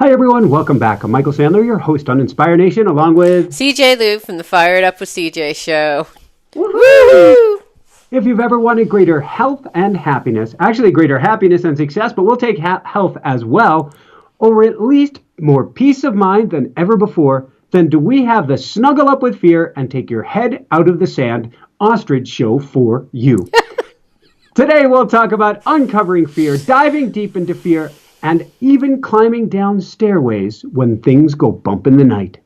Hi, everyone. Welcome back. I'm Michael Sandler, your host on Inspire Nation, along with CJ Lou from the Fire It Up with CJ show. Woohoo! If you've ever wanted greater health and happiness, actually greater happiness and success, but we'll take health as well, or at least more peace of mind than ever before, then do we have the Snuggle Up with Fear and Take Your Head Out of the Sand ostrich show for you. Today we'll talk about uncovering fear, diving deep into fear, and even climbing down stairways when things go bump in the night.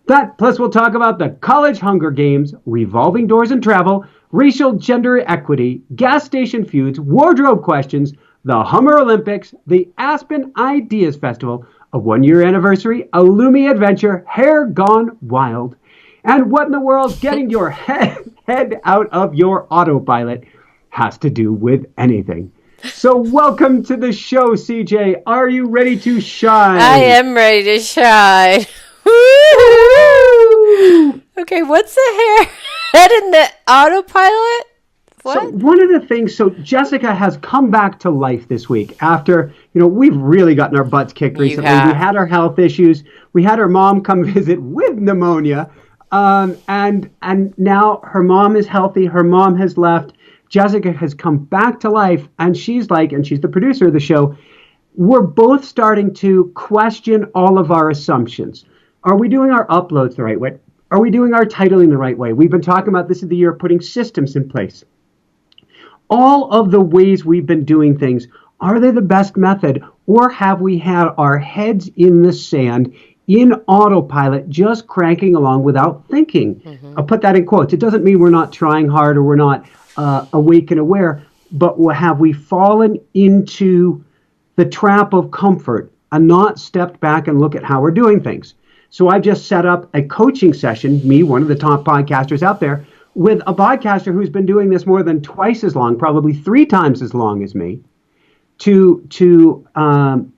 That, plus we'll talk about the college Hunger Games, revolving doors and travel, racial gender equity, gas station feuds, wardrobe questions, the Hummer Olympics, the Aspens Ideas Festival, a one-year anniversary, a Lumi adventure, hair gone wild, and what in the world getting your head out of your autopilot has to do with anything. So welcome to the show, CJ. Are you ready to shine? I am ready to shine. Okay, what's the head in the autopilot? What? So one of the things, Jessica has come back to life this week after, we've really gotten our butts kicked recently. We had our health issues. We had her mom come visit with pneumonia. And now her mom is healthy. Her mom has left. Jessica has come back to life, and she's the producer of the show. We're both starting to question all of our assumptions. Are we doing our uploads the right way? Are we doing our titling the right way? We've been talking about this of the year, putting systems in place. All of the ways we've been doing things, are they the best method, or have we had our heads in the sand in autopilot, just cranking along without thinking? Mm-hmm. I'll put that in quotes. It doesn't mean we're not trying hard or we're not awake and aware, but have we fallen into the trap of comfort and not stepped back and look at how we're doing things? So I've just set up a coaching session, me, one of the top podcasters out there, with a podcaster who's been doing this more than twice as long, probably 3 times as long as me, to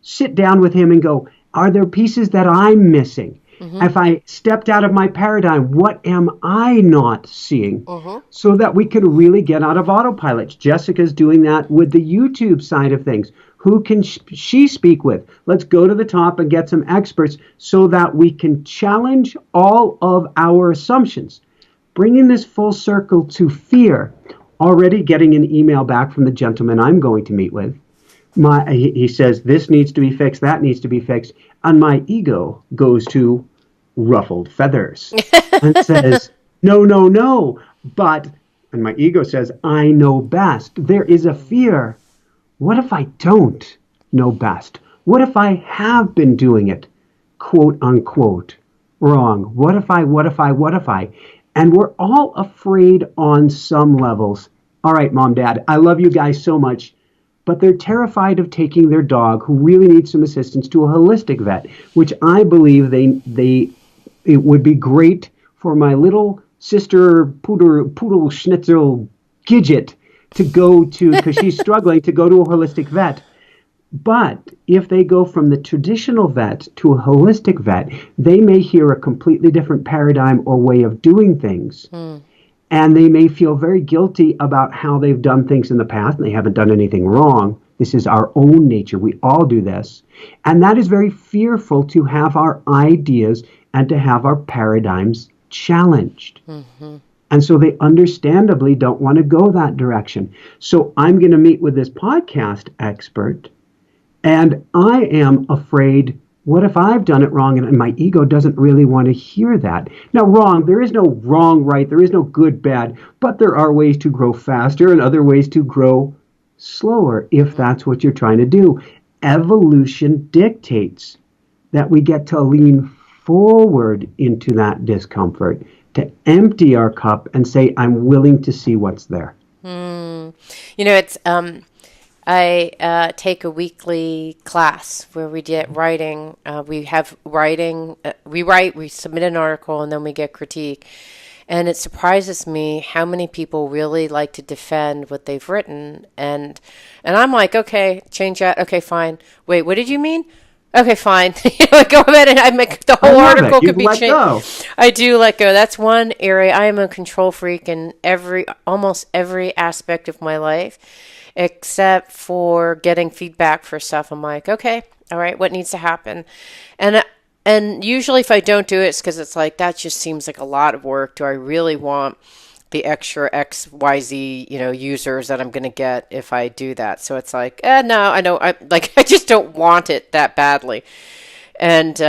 sit down with him and go, are there pieces that I'm missing? Mm-hmm. If I stepped out of my paradigm, what am I not seeing? Mm-hmm. So that we can really get out of autopilot. Jessica's doing that with the YouTube side of things. Who can she speak with? Let's go to the top and get some experts so that we can challenge all of our assumptions. Bringing this full circle to fear. Already getting an email back from the gentleman I'm going to meet with. He says, this needs to be fixed, that needs to be fixed. And my ego goes to ruffled feathers and says, no. And my ego says, I know best. There is a fear. What if I don't know best? What if I have been doing it, quote unquote, wrong? What if I? And we're all afraid on some levels. All right, Mom, Dad, I love you guys so much. But they're terrified of taking their dog, who really needs some assistance, to a holistic vet, which I believe it would be great for my little sister poodle schnitzel Gidget to go to, because she's struggling to go to a holistic vet. But if they go from the traditional vet to a holistic vet, they may hear a completely different paradigm or way of doing things. And they may feel very guilty about how they've done things in the past, and they haven't done anything wrong. This is our own nature. We all do this. And that is very fearful, to have our ideas and to have our paradigms challenged. Mm-hmm. And so they understandably don't want to go that direction. So I'm going to meet with this podcast expert, and I am afraid, what if I've done it wrong? And my ego doesn't really want to hear that. Now, wrong, there is no wrong, right? There is no good, bad. But there are ways to grow faster and other ways to grow slower, if that's what you're trying to do. Evolution dictates that we get to lean forward into that discomfort, to empty our cup and say, I'm willing to see what's there. It's... I take a weekly class where we get writing. We have writing. We submit an article, and then we get critique. And it surprises me how many people really like to defend what they've written. And I'm like, okay, change that. Okay, fine. Wait, what did you mean? Okay, fine. Go ahead and I make the whole article could be changed. I do let go. That's one area. I am a control freak in almost every aspect of my life, except for getting feedback for stuff. I'm like, okay, All right, what needs to happen? And usually if I don't do it, it's because it's like, that just seems like a lot of work. Do I really want the extra XYZ, users that I'm going to get if I do that? So it's like, no, I just don't want it that badly. And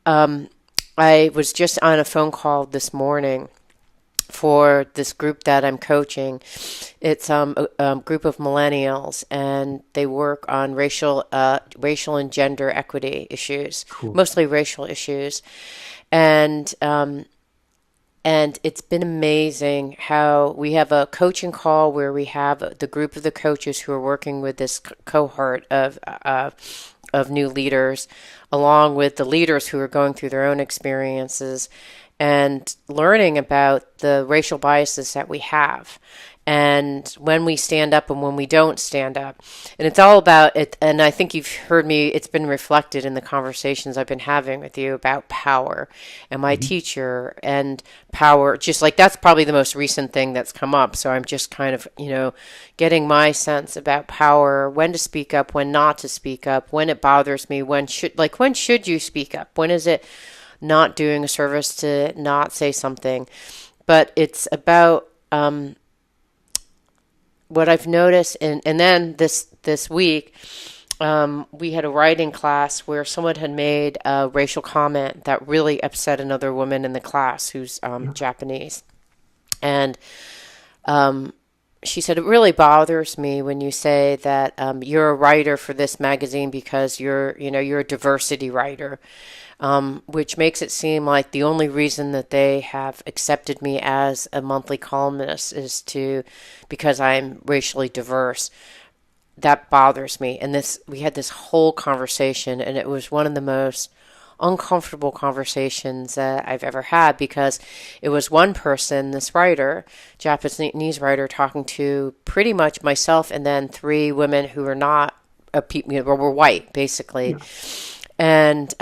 I was just on a phone call this morning for this group that I'm coaching. It's a group of millennials, and they work on racial and gender equity issues, cool. Mostly racial issues, and it's been amazing how we have a coaching call where we have the group of the coaches who are working with this cohort of new leaders, along with the leaders who are going through their own experiences and learning about the racial biases that we have, and when we stand up and when we don't stand up. And it's all about it. And I think you've heard me, it's been reflected in the conversations I've been having with you about power and my teacher and power. Just like, that's probably the most recent thing that's come up. So I'm just kind of, getting my sense about power, when to speak up, when not to speak up, when it bothers me, when should you speak up? When is it not doing a service to not say something? But it's about what I've noticed, and then this week we had a writing class where someone had made a racial comment that really upset another woman in the class who's Japanese, and she said, it really bothers me when you say that you're a writer for this magazine because you're a diversity writer. Which makes it seem like the only reason that they have accepted me as a monthly columnist is because I'm racially diverse. That bothers me. And we had this whole conversation, and it was one of the most uncomfortable conversations that I've ever had, because it was one person, this writer, Japanese writer, talking to pretty much myself and then three women who were not were white, basically. Yeah. And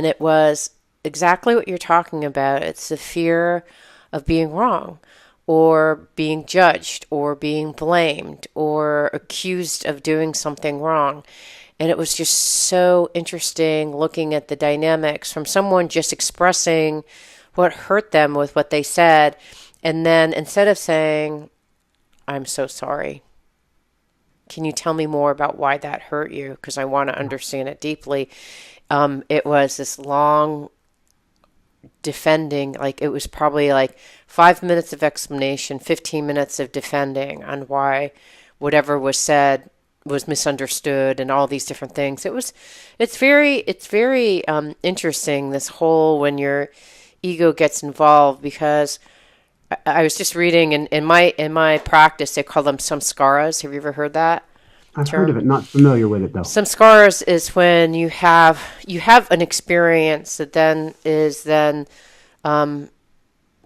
it was exactly what you're talking about. It's the fear of being wrong, or being judged, or being blamed, or accused of doing something wrong. And it was just so interesting looking at the dynamics from someone just expressing what hurt them with what they said. And then instead of saying, I'm so sorry, can you tell me more about why that hurt you? Because I want to understand it deeply. It was this long defending, like it was probably like 5 minutes of explanation, 15 minutes of defending on why whatever was said was misunderstood and all these different things. It's very interesting, this whole, when your ego gets involved, because I was just reading in my practice, they call them samskaras. Have you ever heard that I've heard of it, not familiar with it though. Samskaras is when you have an experience that then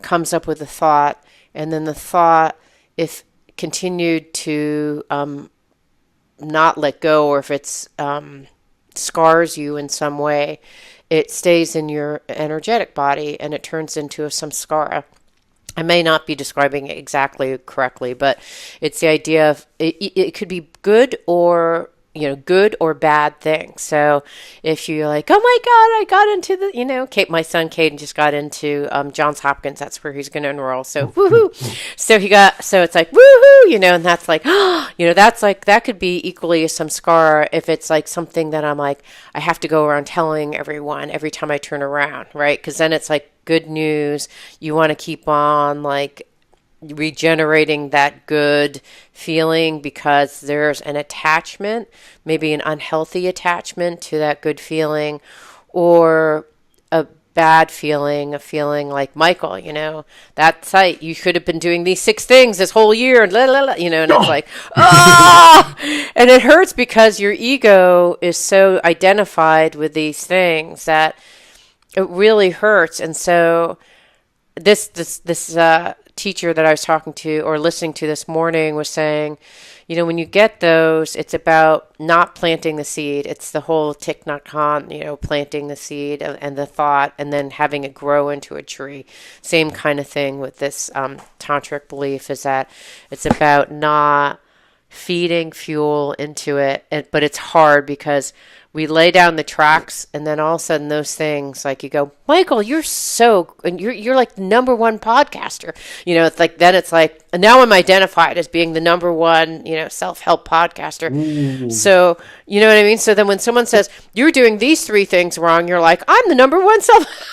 comes up with a thought, and then the thought, if continued to not let go, or if it's scars you in some way, it stays in your energetic body and it turns into a samskara. I may not be describing it exactly correctly, but it's the idea of it could be good or bad thing. So if you're like, oh my God, I got into my son Caden just got into Johns Hopkins. That's where he's going to enroll. So woohoo! So it's like woohoo, and that's like, that's like, that could be equally some scar if it's like something that I'm like, I have to go around telling everyone every time I turn around, right? Because then it's like good news. You want to keep on like regenerating that good feeling, because there's an attachment, maybe an unhealthy attachment to that good feeling, or a bad feeling, a feeling like Michael, that site, you should have been doing these 6 things this whole year, and and it's like, and it hurts because your ego is so identified with these things that it really hurts. And so this teacher that I was talking to or listening to this morning was saying, when you get those, it's about not planting the seed. It's the whole Thich Nhat Hanh, planting the seed and the thought, and then having it grow into a tree. Same kind of thing with this tantric belief, is that it's about not feeding fuel into it. But it's hard because we lay down the tracks, and then all of a sudden those things, like you go, Michael, you're like the number one podcaster. It's like, then it's like, and now I'm identified as being the number one, self-help podcaster. So, you know what I mean? So then when someone says, you're doing these 3 things wrong, you're like, I'm the number one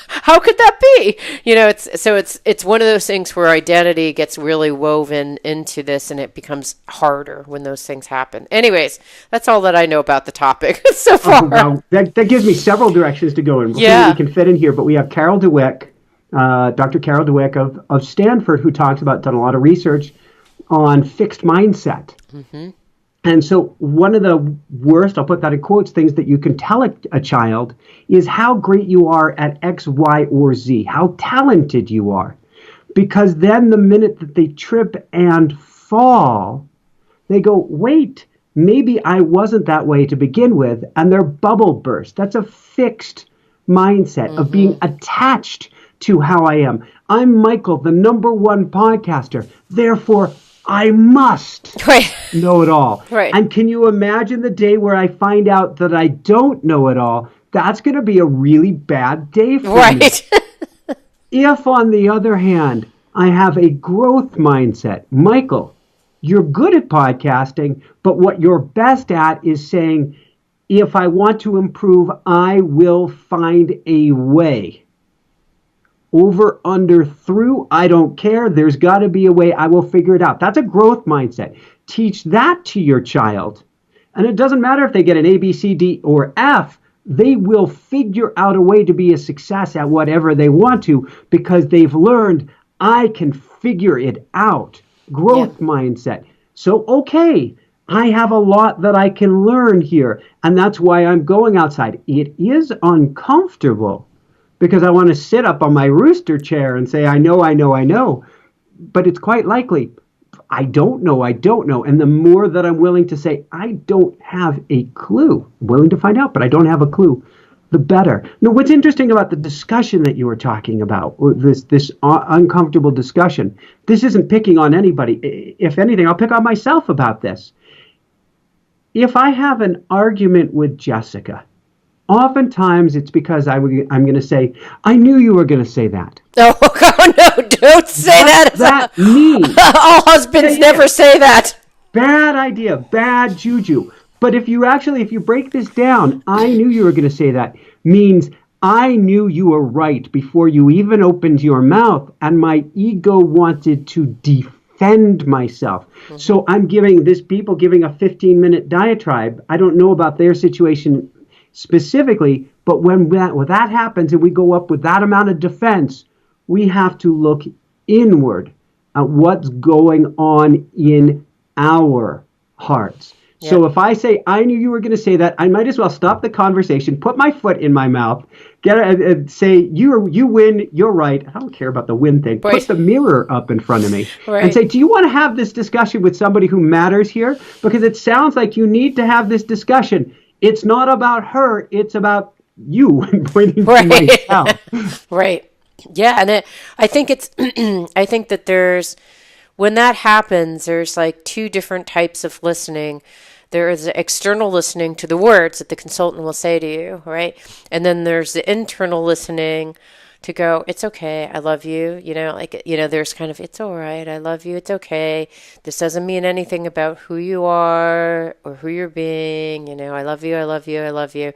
how could that be? It's one of those things where identity gets really woven into this, and it becomes harder when those things happen. Anyways, that's all that I know about the topic so far. Wow. That gives me several directions to go in. Yeah. We can fit in here, but we have Carol Dweck, Dr. Carol Dweck of Stanford, who talks about, done a lot of research on fixed mindset. Mm-hmm. And so one of the worst, I'll put that in quotes, things that you can tell a child is how great you are at X, Y, or Z, how talented you are. Because then the minute that they trip and fall, they go, wait, maybe I wasn't that way to begin with, and their bubble burst. That's a fixed mindset of being attached to how I am. I'm Michael, the number one podcaster. Therefore, I must know it all. Right. And can you imagine the day where I find out that I don't know it all? That's going to be a really bad day for me. If, on the other hand, I have a growth mindset, Michael, you're good at podcasting, but what you're best at is saying, if I want to improve, I will find a way. Over, under, through, I don't care. There's got to be a way. I will figure it out. That's a growth mindset. Teach that to your child. And it doesn't matter if they get an A, B, C, D, or F. They will figure out a way to be a success at whatever they want to because they've learned, I can figure it out. Growth mindset. So, okay, I have a lot that I can learn here. And that's why I'm going outside. It is uncomfortable because I want to sit up on my rooster chair and say, I know. But it's quite likely, I don't know. And the more that I'm willing to say, I don't have a clue, I'm willing to find out, but I don't have a clue, the better. Now, what's interesting about the discussion that you were talking about, this uncomfortable discussion, this isn't picking on anybody. If anything, I'll pick on myself about this. If I have an argument with Jessica, oftentimes it's because I'm going to say, I knew you were going to say that. Oh, no, don't say that. That means all husbands never say that. Bad idea, bad juju. But if you break this down, I knew you were going to say that, means I knew you were right before you even opened your mouth, and my ego wanted to defend myself. Mm-hmm. So I'm giving a 15-minute diatribe. I don't know about their situation specifically, but when that happens and we go up with that amount of defense, we have to look inward at what's going on in our hearts. Yeah. So if I say, I knew you were going to say that, I might as well stop the conversation, put my foot in my mouth, say, you win, you're right. I don't care about the win thing. Right. Put the mirror up in front of me and say, do you want to have this discussion with somebody who matters here? Because it sounds like you need to have this discussion. It's not about her. It's about you pointing to myself. Right. Yeah. And I think I think that when that happens, there's like 2 different types of listening. There is the external listening to the words that the consultant will say to you, right? And then there's the internal listening to go, it's okay, I love you. There's kind of, it's all right, I love you, it's okay. This doesn't mean anything about who you are or who you're being. I love you, I love you, I love you.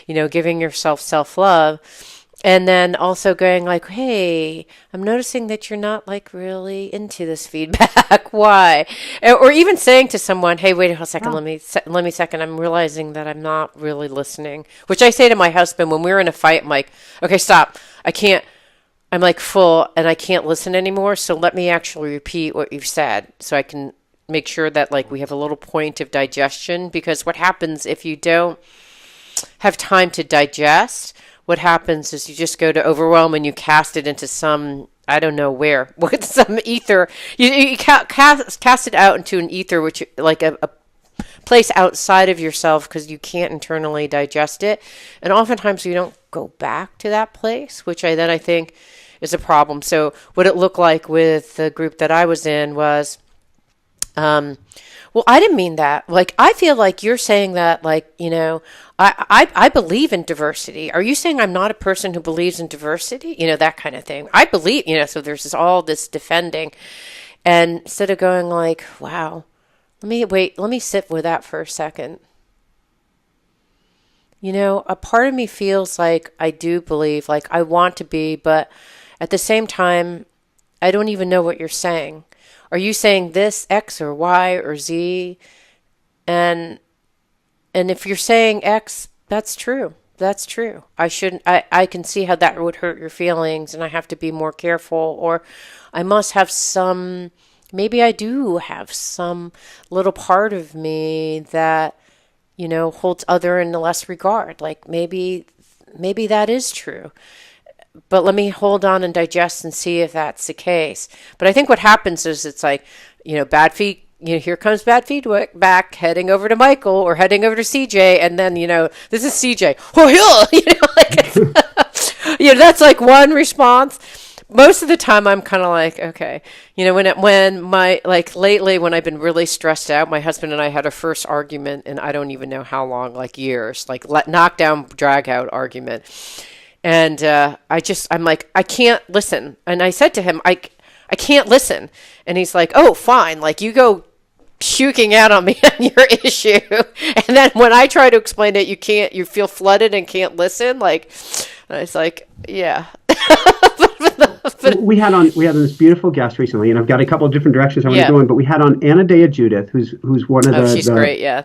Giving yourself self-love. And then also going like, hey, I'm noticing that you're not like really into this feedback. Why? Or even saying to someone, hey, wait a second, let me second. I'm realizing that I'm not really listening, which I say to my husband when we're in a fight. I'm like, okay, stop. I'm like full and I can't listen anymore. So let me actually repeat what you've said so I can make sure that like we have a little point of digestion, because what happens if you don't have time to digest, what happens is you just go to overwhelm and you cast it into some, I don't know where, with some ether. You cast it out into an ether, which like a place outside of yourself because you can't internally digest it. And oftentimes you don't go back to that place, which I think is a problem. So what it looked like with the group that I was in was Well, I didn't mean that. Like, I feel like you're saying that, like, I believe in diversity. Are you saying I'm not a person who believes in diversity? That kind of thing. I believe, so there's all this defending. And instead of going like, wow, let me sit with that for a second. A part of me feels like I do believe, like I want to be, but at the same time, I don't even know what you're saying. Are you saying this X or Y or Z? And if you're saying X, that's true. That's true. I can see how that would hurt your feelings, and I have to be more careful, or I must have maybe I do have some little part of me that, holds other in less regard. Like maybe that is true. But let me hold on and digest and see if that's the case. But I think what happens is it's like, bad feet, here comes bad feedback heading over to Michael or heading over to CJ. And then, this is CJ. Oh, like, that's like one response. Most of the time I'm kind of like, okay, lately when I've been really stressed out, my husband and I had our first argument and I don't even know how long, like years, like knockdown, drag out argument. And I'm like, I can't listen. And I said to him, I can't listen. And he's like, oh, fine. Like, you go puking out on me on your issue. And then when I try to explain it, you feel flooded and can't listen. Like, and I was like, yeah. We had on this beautiful guest recently, and I've got a couple of different directions I want to go in, but we had on Anna Dea Judith, who's one of the... she's great, yeah.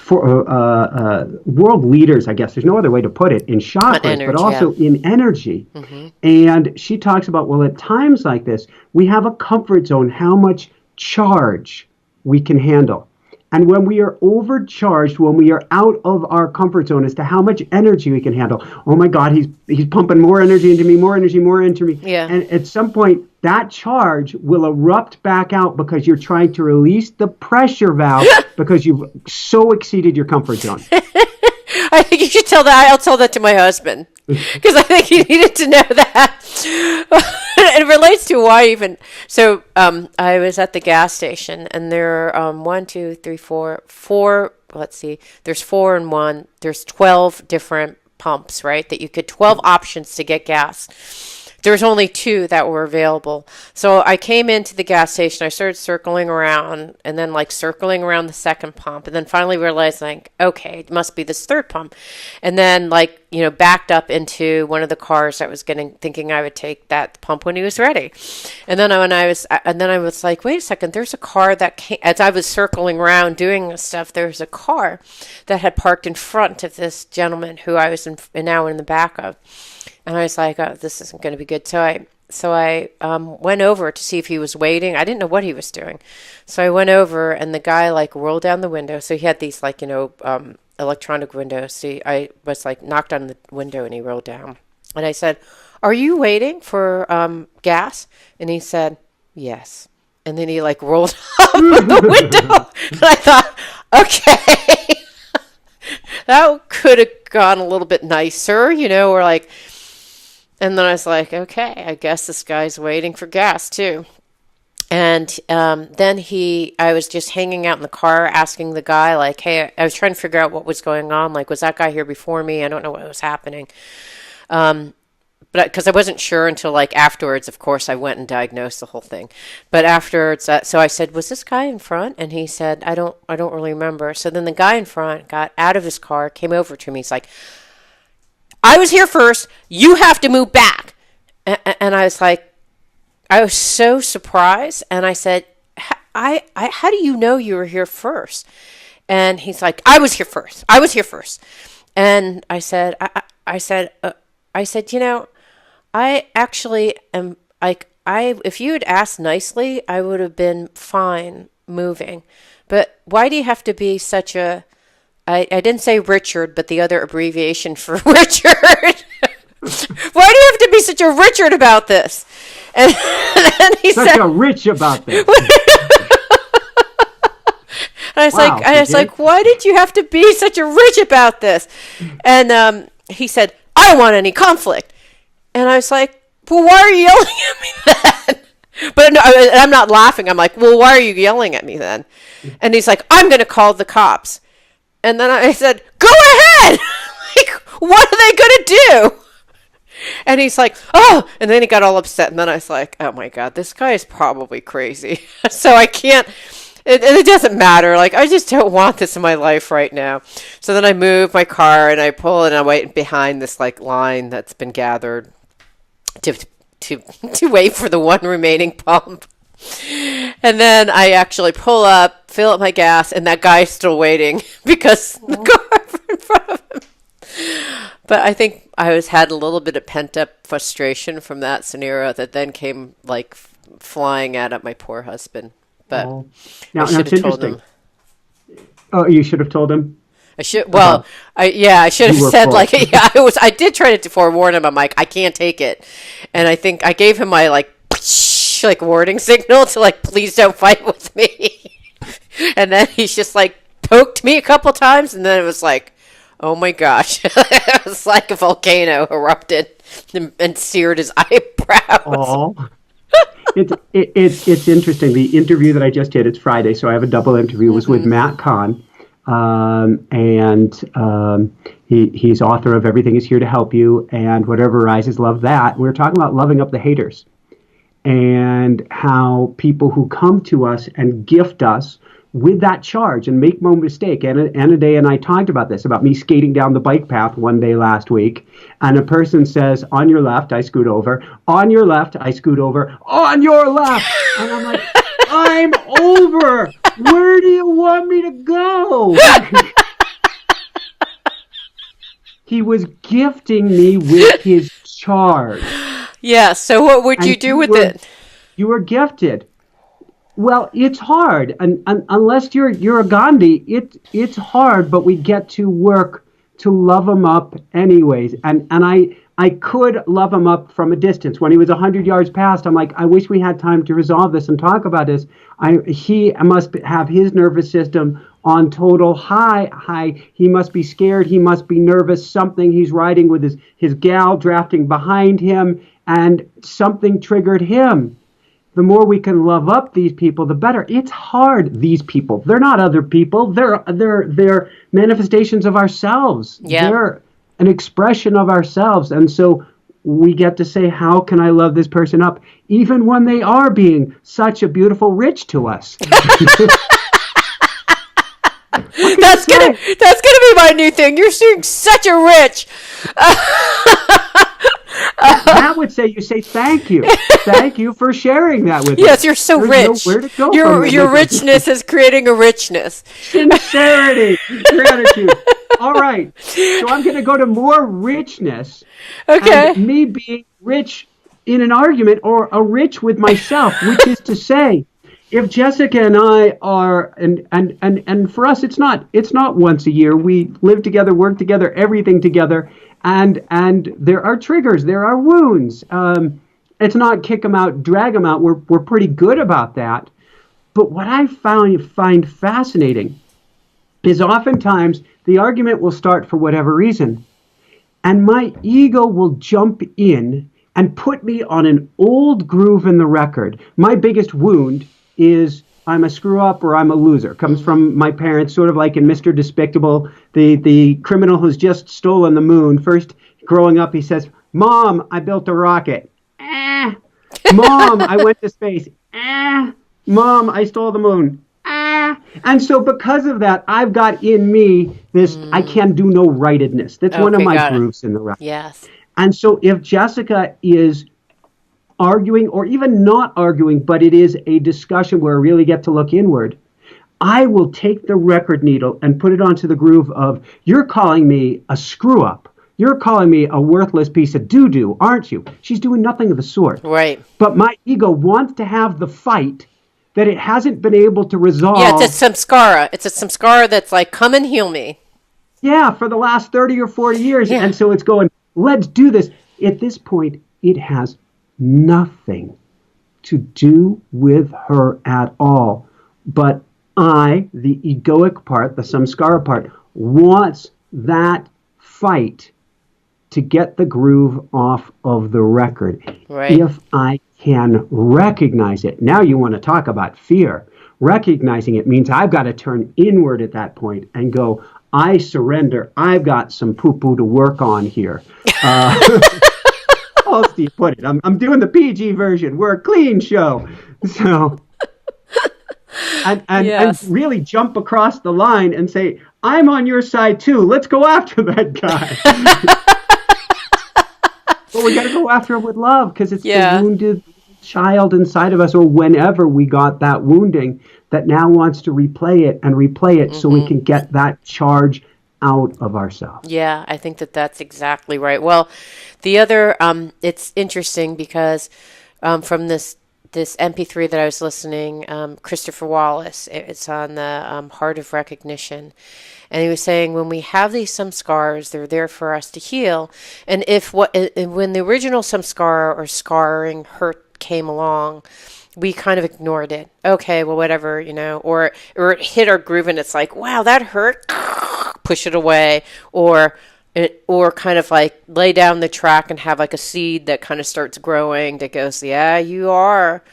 World leaders, I guess there's no other way to put it, in chakras, but also in energy. Mm-hmm. And she talks about, well, at times like this, we have a comfort zone, how much charge we can handle. And when we are overcharged, when we are out of our comfort zone as to how much energy we can handle, oh my God, he's pumping more energy into me, more energy into me. Yeah. And at some point, that charge will erupt back out because you're trying to release the pressure valve because you've so exceeded your comfort zone. I think you should tell that. I'll tell that to my husband because I think he needed to know that. It relates to why even. So I was at the gas station and there are 1, 2, 3, 4. Let's see. There's 4 and 1. There's 12 different pumps, right? 12 options to get gas. There was only 2 that were available. So I came into the gas station. I started circling around and then circling around the second pump. And then finally realized okay, it must be this third pump. And then backed up into one of the cars that was thinking I would take that pump when he was ready. And then I was like, wait a second, there's a car that came, as I was circling around doing this stuff, there's a car that had parked in front of this gentleman who I was now in the back of. And I was like, oh, this isn't going to be good. So I went over to see if he was waiting. I didn't know what he was doing. So I went over and the guy rolled down the window. So he had these electronic windows. So I was knocked on the window and he rolled down. And I said, are you waiting for gas? And he said, yes. And then he rolled up the window. And I thought, okay, that could have gone a little bit nicer, or and then I was like, okay, I guess this guy's waiting for gas too. And then I was just hanging out in the car asking the guy, hey, I was trying to figure out what was going on. Was that guy here before me? I don't know what was happening. But because I wasn't sure until afterwards, of course, I went and diagnosed the whole thing. But afterwards, so I said, was this guy in front? And he said, I don't really remember. So then the guy in front got out of his car, came over to me. He's like, I was here first. You have to move back. And I was like, I was so surprised. And I said, how do you know you were here first? And he's like, I was here first. And I said, I actually am if you had asked nicely, I would have been fine moving. But why do you have to be such a, I didn't say Richard, but the other abbreviation for Richard. Why do you have to be such a Richard about this? And he such said, a rich about this. And I was like, why did you have to be such a rich about this? And he said, I don't want any conflict. And I was like, well, why are you yelling at me then? But no, I'm not laughing. I'm like, well, why are you yelling at me then? And he's like, I'm going to call the cops. And then I said, go ahead. Like, what are they going to do? And he's like, oh, and then he got all upset. And then I was like, oh my God, this guy is probably crazy. So I can't, it doesn't matter. Like, I just don't want this in my life right now. So then I move my car and I pull and I wait behind this like line that's been gathered to wait for the one remaining pump. And then I actually pull up, fill up my gas, and that guy's still waiting because the car in front of him. But I think I had a little bit of pent-up frustration from that scenario that then came like flying at my poor husband. But now, I should have told him. Oh, you should have told him? I should. Well, I should have said like, yeah, I did try to forewarn him. I'm like, I can't take it, and I think I gave him my like warning signal to like, please don't fight with me. And then he's just like poked me a couple times, and then it was like, oh my gosh, it was like a volcano erupted and seared his eyebrows. Oh. It's interesting. The interview that I just did, it's Friday, so I have a double interview, was with Matt Kahn. He's author of Everything Is Here to Help You and Whatever Arises, Love That. We were talking about loving up the haters and how people who come to us and gift us with that charge, and make no mistake, Anna Day and I talked about this, about me skating down the bike path one day last week, and a person says, on your left, I scoot over, on your left, I scoot over, on your left, and I'm like, I'm over, where do you want me to go? He was gifting me with his charge. Yeah, so what would you do with it? You were gifted. Well, it's hard, and unless you're a Gandhi, it's hard. But we get to work to love him up anyways. And I could love him up from a distance. When he was 100 yards past, I'm like, I wish we had time to resolve this and talk about this. He must have his nervous system on total high. He must be scared. He must be nervous. Something, he's riding with his gal drafting behind him, and something triggered him. The more we can love up these people, the better. It's hard, these people. They're not other people. They're manifestations of ourselves. Yeah. They're an expression of ourselves. And so we get to say, how can I love this person up? Even when they are being such a beautiful rich to us. That's gonna be my new thing. You're seeing such a rich. Matt would say, you say thank you. Thank you for sharing that with me. Yes, you're so rich. Nowhere to go your richness is creating a richness. Sincerity, gratitude. All right. So I'm going to go to more richness. Okay. And me being rich in an argument, or a rich with myself, which is to say, if Jessica and I are, and for us, it's not once a year. We live together, work together, everything together. And there are triggers, there are wounds. It's not kick them out, drag them out. We're pretty good about that. But what I find fascinating is oftentimes the argument will start for whatever reason, and my ego will jump in and put me on an old groove in the record. My biggest wound is I'm a screw up or I'm a loser. Comes from my parents, sort of like in Mr. Despicable, the criminal who's just stolen the moon. First, growing up, he says, Mom, I built a rocket. Mom, I went to space. Mom, I stole the moon. And so because of that, I've got in me this I can do no rightedness. That's one of my grooves in the record. Yes. And so if Jessica is arguing, or even not arguing, but it is a discussion where I really get to look inward, I will take the record needle and put it onto the groove of, you're calling me a screw up. You're calling me a worthless piece of doo-doo, aren't you? She's doing nothing of the sort. Right. But my ego wants to have the fight that it hasn't been able to resolve. Yeah, it's a samskara. It's a samskara that's like, come and heal me. Yeah, for the last 30 or 40 years. Yeah. And so it's going, let's do this. At this point, it has nothing to do with her at all. But I, the egoic part, the samskara part, wants that fight to get the groove off of the record. Right. If I can recognize it. Now you want to talk about fear. Recognizing it means I've got to turn inward at that point and go, I surrender. I've got some poo-poo to work on here. How else do you put it? I'm doing the PG version. We're a clean show. So, and really jump across the line and say, I'm on your side too. Let's go after that guy. But we got to go after him with love, because it's the wounded child inside of us, or whenever we got that wounding, that now wants to replay it so we can get that charge out of ourselves. Yeah, I think that's exactly right. Well, the other, it's interesting because from this MP3 that I was listening, Christopher Wallace, it's on the Heart of Recognition. And he was saying, when we have these samskaras, they're there for us to heal. And when the original samskara or scarring hurt came along, we kind of ignored it. Okay, well, whatever, or it hit our groove and it's like, wow, that hurt. Push it away, or kind of like lay down the track and have like a seed that kind of starts growing that goes, yeah, you are,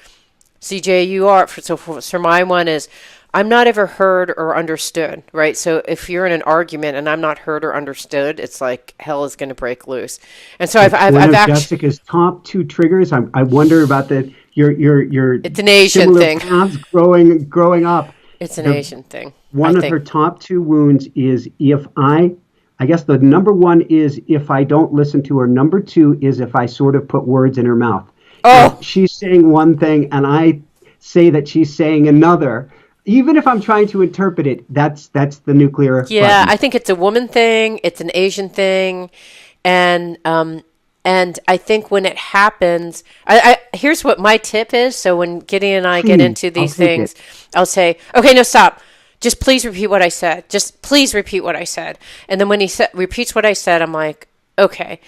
CJ, you are. So my one is, I'm not ever heard or understood, right? So if you're in an argument and I'm not heard or understood, it's like hell is going to break loose. And so I've actually, Jessica's top two triggers. I wonder about your it's an Asian thing. Paths growing up. It's an Asian thing. One of her top two wounds is I guess the number one is if I don't listen to her. Number two is if I sort of put words in her mouth. Oh, she's saying one thing and I say that she's saying another. Even if I'm trying to interpret it, that's the nuclear. Yeah, button. I think it's a woman thing. It's an Asian thing, and I think when it happens, here's what my tip is. So when Gideon and I get into these things, I'll say, okay, no, stop. Just please repeat what I said. Just please repeat what I said. And then when he repeats what I said, I'm like, okay.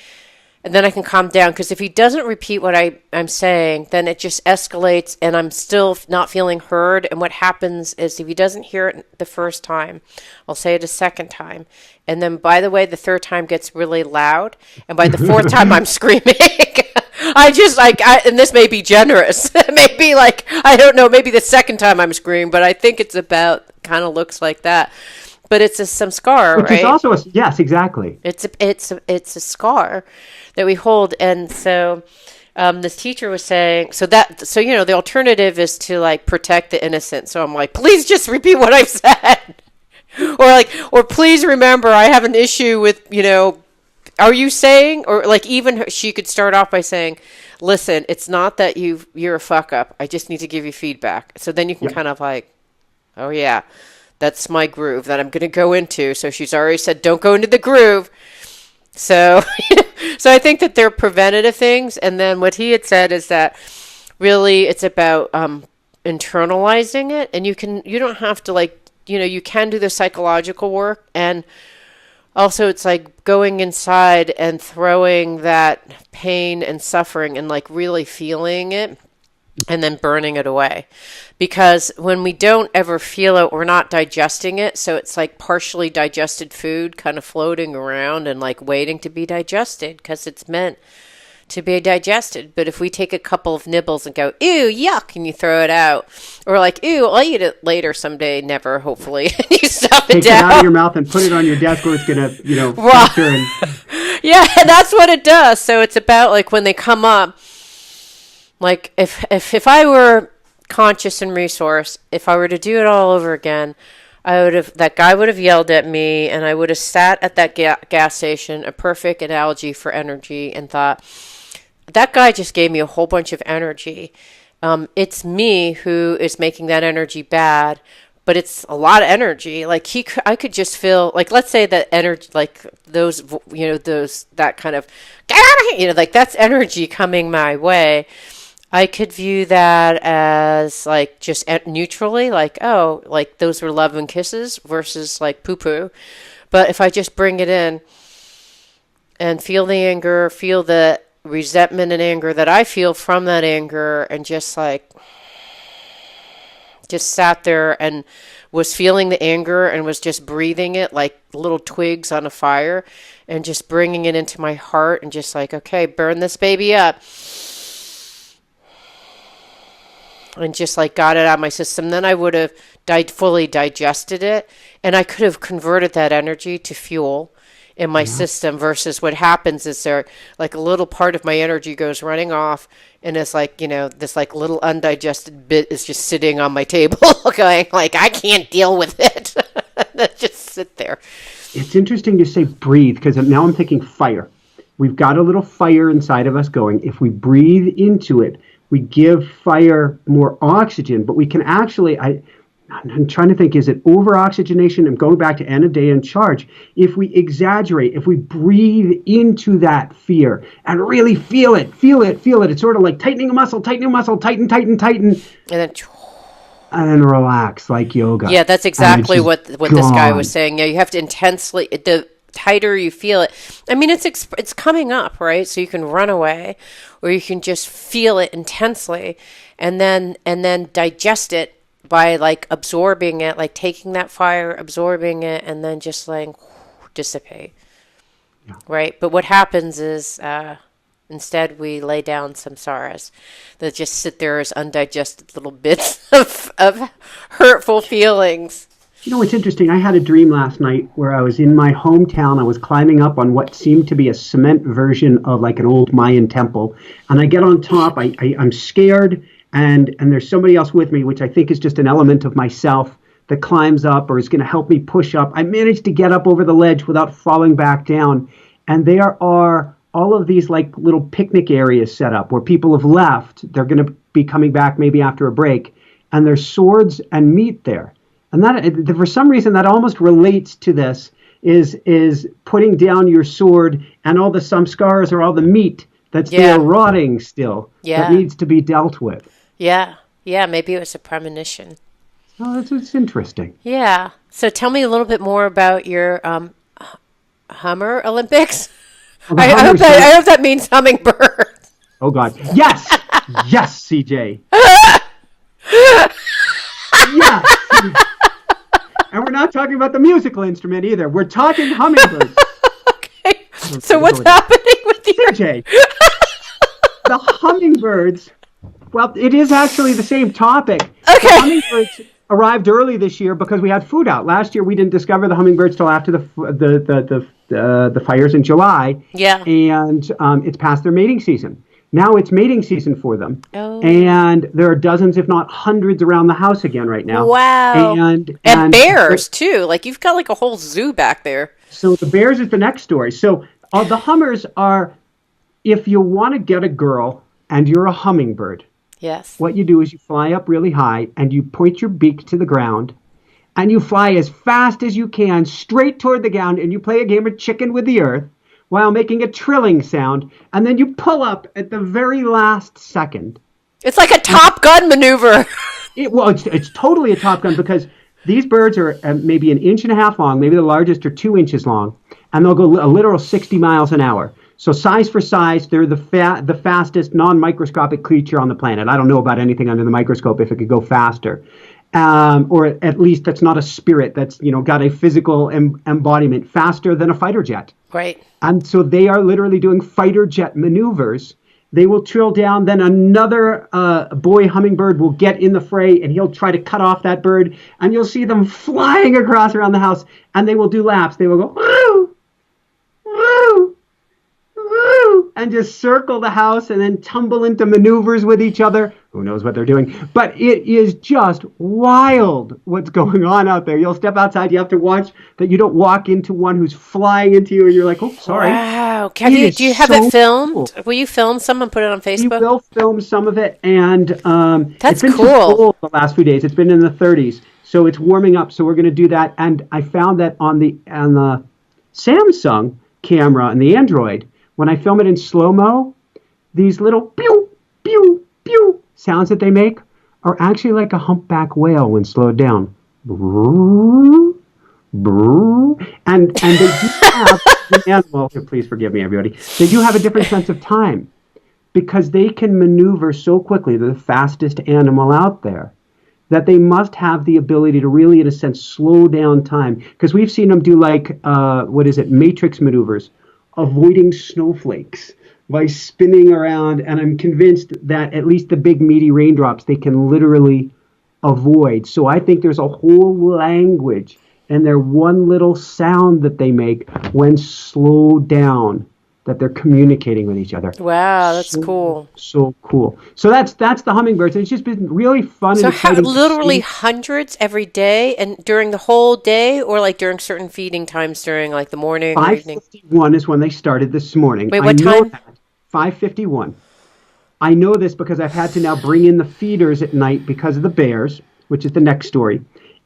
And then I can calm down, because if he doesn't repeat what I'm saying, then it just escalates and I'm still not feeling heard. And what happens is, if he doesn't hear it the first time, I'll say it a second time. And then, by the way, the third time gets really loud. And by the fourth time, I'm screaming. And this may be generous. Maybe I don't know, maybe the second time I'm screaming, but I think it's about kind of looks like that. But it's a samskara, right? Which is also yes, exactly. It's a scar that we hold, and so this teacher was saying, the alternative is to protect the innocent. So I'm like, please just repeat what I've said, or please remember I have an issue with Are you saying, or even she could start off by saying, listen, it's not that you're a fuck up. I just need to give you feedback. So then you can kind of oh yeah. That's my groove that I'm going to go into. So she's already said, don't go into the groove. So, so I think that they're preventative things. And then what he had said is that really it's about internalizing it. And you don't have to you can do the psychological work. And also it's like going inside and throwing that pain and suffering and really feeling it. And then burning it away. Because when we don't ever feel it, we're not digesting it. So it's like partially digested food kind of floating around and waiting to be digested, because it's meant to be digested. But if we take a couple of nibbles and go, ew, yuck, and you throw it out, or ew, I'll eat it later someday, never, hopefully, and you stuff it down. Take it out of your mouth and put it on your desk where it's going to, fester and... Yeah, that's what it does. So it's about when they come up, if I were conscious and resource, if I were to do it all over again, that guy would have yelled at me, and I would have sat at that gas station, a perfect analogy for energy, and thought, that guy just gave me a whole bunch of energy. It's me who is making that energy bad, but it's a lot of energy. I could just feel, let's say that energy, that kind of, get out of here, that's energy coming my way. I could view that as just neutrally, those were love and kisses versus poo-poo. But if I just bring it in and feel the anger, feel the resentment and anger that I feel from that anger, and just just sat there and was feeling the anger and was just breathing it like little twigs on a fire and just bringing it into my heart and just like, okay, burn this baby up. And just like got it out of my system. Then I would have fully digested it, and I could have converted that energy to fuel in my system, versus what happens is there like a little part of my energy goes running off, and it's like, this like little undigested bit is just sitting on my table going like, I can't deal with it. Just sit there. It's interesting to say breathe, because now I'm thinking fire. We've got a little fire inside of us going. If we breathe into it, we give fire more oxygen, but we can actually, I'm trying to think, is it over-oxygenation? I'm going back to Anna Day in Charge. If we exaggerate, if we breathe into that fear and really feel it. It's sort of like tightening a muscle, tighten. And then relax like yoga. Yeah, that's exactly what this guy was saying. Yeah, you have to intensely, the tighter you feel it. I mean, it's coming up, right? So you can run away, or you can just feel it intensely and then digest it by like absorbing it, like taking that fire, absorbing it, and then just like dissipate. Yeah. Right? But what happens is instead we lay down samsaras that just sit there as undigested little bits of hurtful feelings. It's interesting. I had a dream last night where I was in my hometown. I was climbing up on what seemed to be a cement version of like an old Mayan temple. And I get on top. I'm scared. And there's somebody else with me, which I think is just an element of myself that climbs up or is going to help me push up. I managed to get up over the ledge without falling back down. And there are all of these like little picnic areas set up where people have left. They're going to be coming back maybe after a break. And there's swords and meat there. And that, for some reason, that almost relates to this, is putting down your sword and all the samskaras or all the meat that's there rotting still that needs to be dealt with. Yeah. Yeah, maybe it was a premonition. Oh, it's interesting. Yeah. So tell me a little bit more about your Hummer Olympics. Well, I hope that means hummingbird. Oh, God. Yes. Yes, CJ. Yes. And we're not talking about the musical instrument either. We're talking hummingbirds. Okay. So what's happening with your... CJ? The hummingbirds... Well, it is actually the same topic. Okay. The hummingbirds arrived early this year because we had food out. Last year, we didn't discover the hummingbirds till after the fires in July. Yeah. And it's past their mating season. Now it's mating season for them. Oh. And there are dozens, if not hundreds, around the house again right now. Wow. And bears, too. Like, you've got like a whole zoo back there. So the bears is the next story. So the hummers are, if you want to get a girl and you're a hummingbird, yes, what you do is you fly up really high and you point your beak to the ground and you fly as fast as you can straight toward the ground, and you play a game of chicken with the earth while making a trilling sound, and then you pull up at the very last second. It's like a Top Gun maneuver. It's totally a Top Gun, because these birds are maybe an inch and a half long, maybe the largest are 2 inches long, and they'll go a literal 60 miles an hour. So size for size, they're the fastest non-microscopic creature on the planet. I don't know about anything under the microscope if it could go faster. Or at least that's not a spirit that's, got a physical embodiment faster than a fighter jet. Right. And so they are literally doing fighter jet maneuvers. They will trill down, then another boy hummingbird will get in the fray, and he'll try to cut off that bird, and you'll see them flying across around the house, and they will do laps. They will go, woo, woo, woo, and just circle the house and then tumble into maneuvers with each other. Who knows what they're doing? But it is just wild what's going on out there. You'll step outside. You have to watch that you don't walk into one who's flying into you, and you're like, oh, sorry. Wow. Do you have it filmed? Cool. Will you film some and put it on Facebook? We will film some of it. And that's it's been cool. Cold the last few days. It's been in the 30s. So it's warming up. So we're going to do that. And I found that on the Samsung camera and the Android, when I film it in slow-mo, these little pew, pew, pew sounds that they make are actually like a humpback whale when slowed down. And they do have, well, please forgive me, everybody. They do have a different sense of time because they can maneuver so quickly. They're the fastest animal out there. that they must have the ability to really, in a sense, slow down time. Because we've seen them do like, matrix maneuvers, avoiding snowflakes by spinning around. And I'm convinced that at least the big meaty raindrops, they can literally avoid. So I think there's a whole language and their one little sound that they make when slowed down, that they're communicating with each other. Wow, that's cool. So cool. So that's the hummingbirds. And it's just been really fun and exciting. So literally hundreds every day and during the whole day, or like during certain feeding times during like the morning or evening? 5:51 is when they started this morning. Wait, what time? 5:51. I know this because I've had to now bring in the feeders at night because of the bears, which is the next story.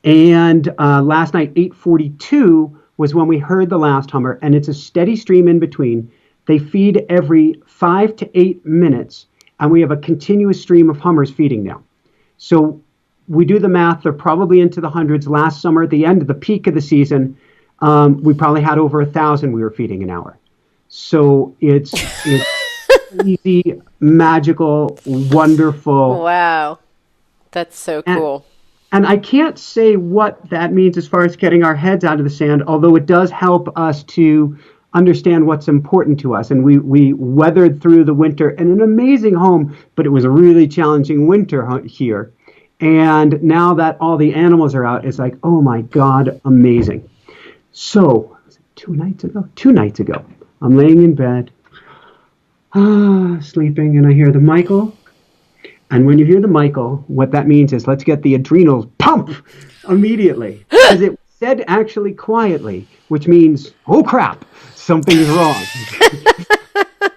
And last night, 8:42 was when we heard the last hummer, and it's a steady stream in between. They feed every 5 to 8 minutes, and we have a continuous stream of hummers feeding now. So we do the math, they're probably into the hundreds. Last summer, at the end of the peak of the season, we probably had over 1,000 we were feeding an hour. So it's easy, magical, wonderful. Wow. That's so cool. And I can't say what that means as far as getting our heads out of the sand, although it does help us to understand what's important to us. And we weathered through the winter in an amazing home, but it was a really challenging winter here. And now that all the animals are out, it's like, oh my God, amazing. So, was it 2 nights ago? 2 nights ago, I'm laying in bed, sleeping, and I hear the Michael. And when you hear the Michael, what that means is let's get the adrenals pump immediately. Because it said actually quietly, which means, oh crap, something's wrong.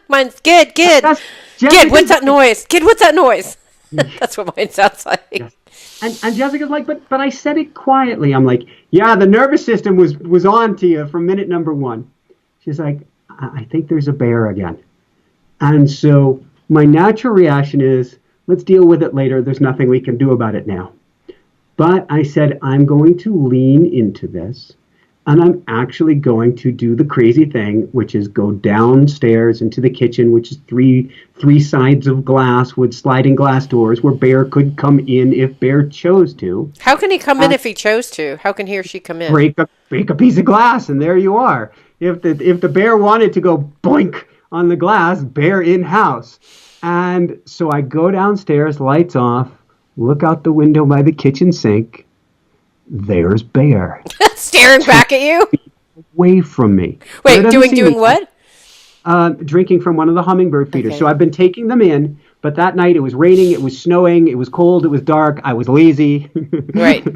Mine's Gid, what's that noise? Gid, what's that noise? That's what mine sounds like. Yes. And Jessica's like, but I said it quietly. I'm like, yeah, the nervous system was on to you from minute number 1. She's like, I think there's a bear again. And so my natural reaction is, let's deal with it later. There's nothing we can do about it now. But I said, I'm going to lean into this, and I'm actually going to do the crazy thing, which is go downstairs into the kitchen, which is three sides of glass with sliding glass doors where Bear could come in if Bear chose to. How can he come in if he chose to? How can he or she come in? Break a piece of glass, and there you are. If the bear wanted to go boink on the glass, Bear in-house. And so I go downstairs, lights off, look out the window by the kitchen sink. There's Bear. Staring back at you? Away from me. Wait, doing what? Drinking from one of the hummingbird feeders. Okay. So I've been taking them in, but that night it was raining, it was snowing, it was cold, it was dark, I was lazy. Right.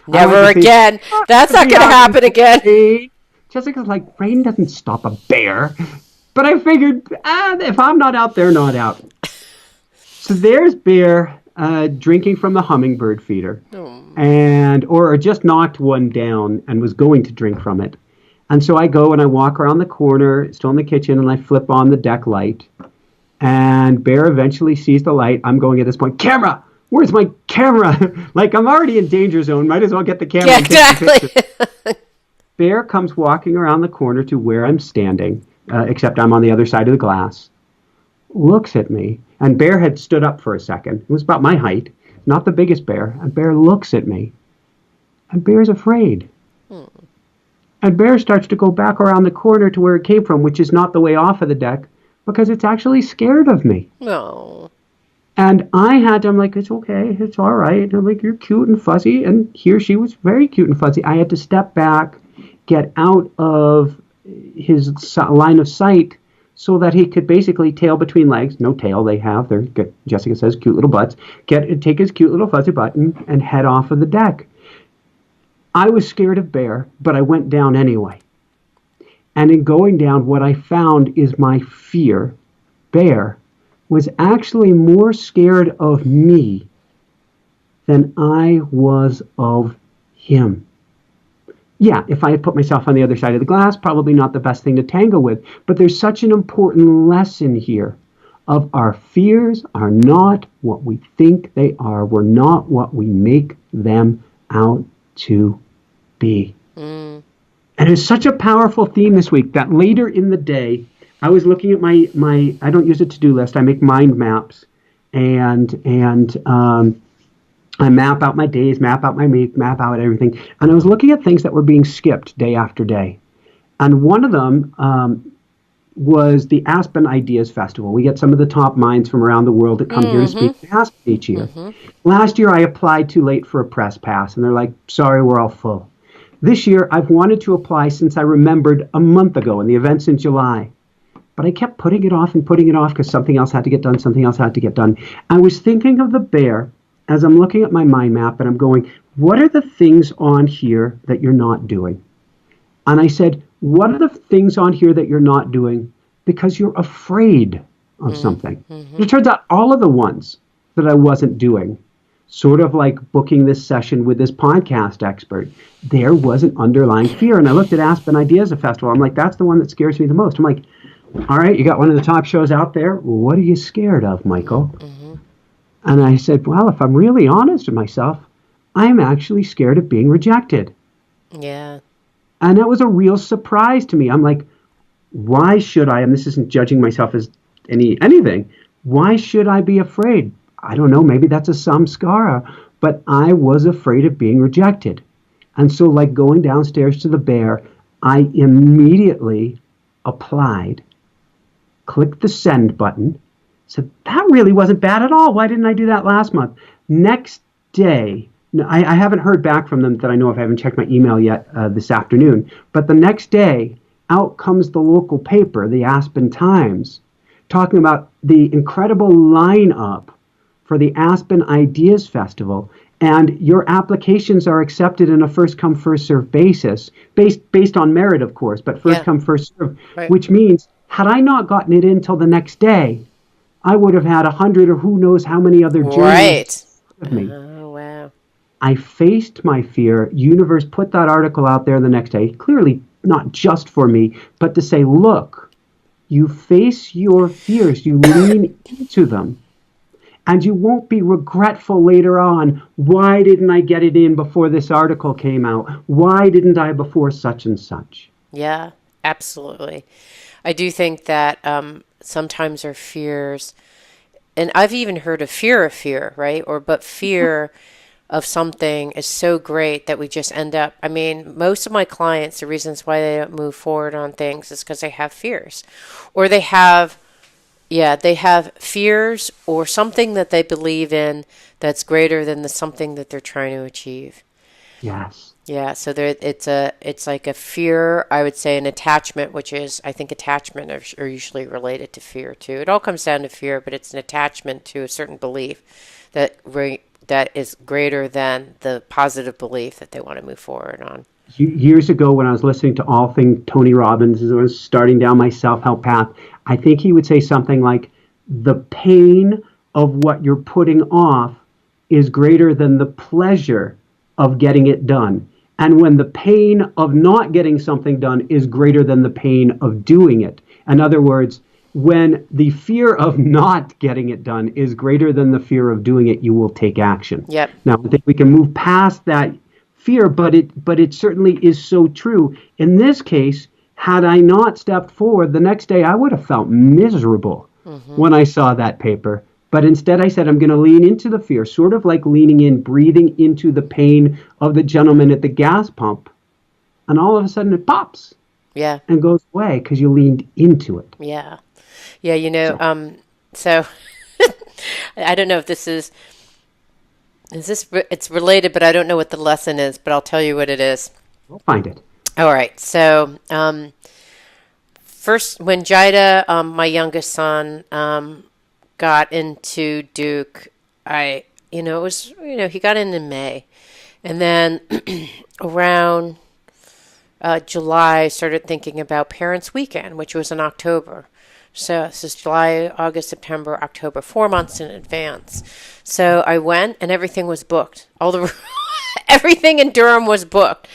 Never again. That's not going to happen again. Jessica's like, rain doesn't stop a bear. But I figured, if I'm not out, they're not out. So there's Bear drinking from the hummingbird feeder, or just knocked one down and was going to drink from it. And so I go and I walk around the corner, still in the kitchen, and I flip on the deck light. And Bear eventually sees the light. I'm going at this point, camera! Where's my camera? Like, I'm already in danger zone. Might as well get the camera. Yeah, exactly. Bear comes walking around the corner to where I'm standing. Except I'm on the other side of the glass, looks at me, and Bear had stood up for a second. It was about my height, not the biggest bear, and Bear looks at me, and Bear's afraid. And Bear starts to go back around the corner to where it came from, which is not the way off of the deck, because it's actually scared of me. No. And I'm like, it's okay, it's all right. And I'm like, you're cute and fuzzy, and she was very cute and fuzzy. I had to step back, get out of his line of sight so that he could basically tail between legs. No tail they have. Jessica says cute little butts. Take his cute little fuzzy butt and head off of the deck. I was scared of Bear, but I went down anyway. And in going down, what I found is my fear. Bear was actually more scared of me than I was of him. Yeah, if I had put myself on the other side of the glass, probably not the best thing to tango with. But there's such an important lesson here of our fears are not what we think they are. We're not what we make them out to be. And it's such a powerful theme this week that later in the day, I was looking at my I don't use a to-do list. I make mind maps. And I map out my days, map out my week, map out everything. And I was looking at things that were being skipped day after day. And one of them was the Aspens Ideas Festival. We get some of the top minds from around the world that come here to speak to Aspen each year. Last year, I applied too late for a press pass, and they're like, sorry, we're all full. This year, I've wanted to apply since I remembered a month ago, and the event's in July. But I kept putting it off because something else had to get done, I was thinking of the bear as I'm looking at my mind map, and I'm going, what are the things on here that you're not doing? And I said, what are the things on here that you're not doing because you're afraid of something? It turns out all of the ones that I wasn't doing, sort of like booking this session with this podcast expert, there was an underlying fear. And I looked at Aspens Ideas Festival. I'm like, that's the one that scares me the most. I'm like, all right, you got one of the top shows out there. What are you scared of, Michael? And I said, well, if I'm really honest with myself, I'm actually scared of being rejected. Yeah. And that was a real surprise to me. I'm like, why should I, and this isn't judging myself as anything, why should I be afraid? I don't know, maybe that's a samskara, but I was afraid of being rejected. And so like going downstairs to the bear, I immediately applied, clicked the send button, said, that really wasn't bad at all. Why didn't I do that last month? Next day, I haven't heard back from them that I know of. I haven't checked my email yet this afternoon. But the next day, out comes the local paper, the Aspen Times, talking about the incredible lineup for the Aspen Ideas Festival. And your applications are accepted in a first-come, first-served basis, based on merit, of course, but first-come, first-served, which means had I not gotten it in till the next day, I would have had 100 or who knows how many other journeys with me. Oh, wow. I faced my fear. Universe put that article out there the next day, clearly not just for me, but to say, look, you face your fears, you lean into them, and you won't be regretful later on. Why didn't I get it in before this article came out? Why didn't I before such and such? Yeah, absolutely. I do think that sometimes our fears, and I've even heard of fear, right? But fear of something is so great that we just end up, I mean, most of my clients, the reasons why they don't move forward on things is because they have fears. Or they have fears or something that they believe in that's greater than the something that they're trying to achieve. Yes. Yeah, so it's like a fear, I would say an attachment, which is, I think attachment are usually related to fear too. It all comes down to fear, but it's an attachment to a certain belief that is greater than the positive belief that they want to move forward on. Years ago when I was listening to all things Tony Robbins, as I was starting down my self-help path, I think he would say something like, the pain of what you're putting off is greater than the pleasure of getting it done. And when the pain of not getting something done is greater than the pain of doing it. In other words, when the fear of not getting it done is greater than the fear of doing it, you will take action. Yep. Now, I think we can move past that fear, but it certainly is so true. In this case, had I not stepped forward, the next day I would have felt miserable when I saw that paper. But instead I said, I'm going to lean into the fear, sort of like leaning in, breathing into the pain of the gentleman at the gas pump. And all of a sudden it pops. Yeah. And goes away because you leaned into it. Yeah. Yeah, so I don't know if it's related, but I don't know what the lesson is, but I'll tell you what it is. We'll find it. All right. So first, when Jida, my youngest son, got into Duke, he got in May. And then around July, I started thinking about Parents' Weekend, which was in October. So this is July, August, September, October, 4 months in advance. So I went and everything was booked. Everything in Durham was booked.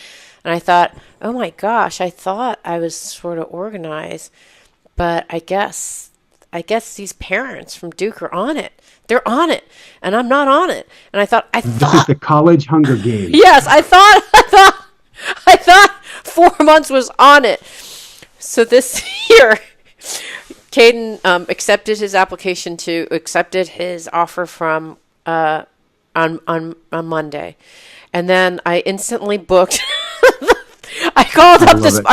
And I thought, oh my gosh, I thought I was sort of organized, but I guess these parents from Duke are on it. They're on it, and I'm not on it. And I thought this is the college Hunger Games. Yes, I thought 4 months was on it. So this year, Caden accepted his offer from on Monday. And then I instantly booked. I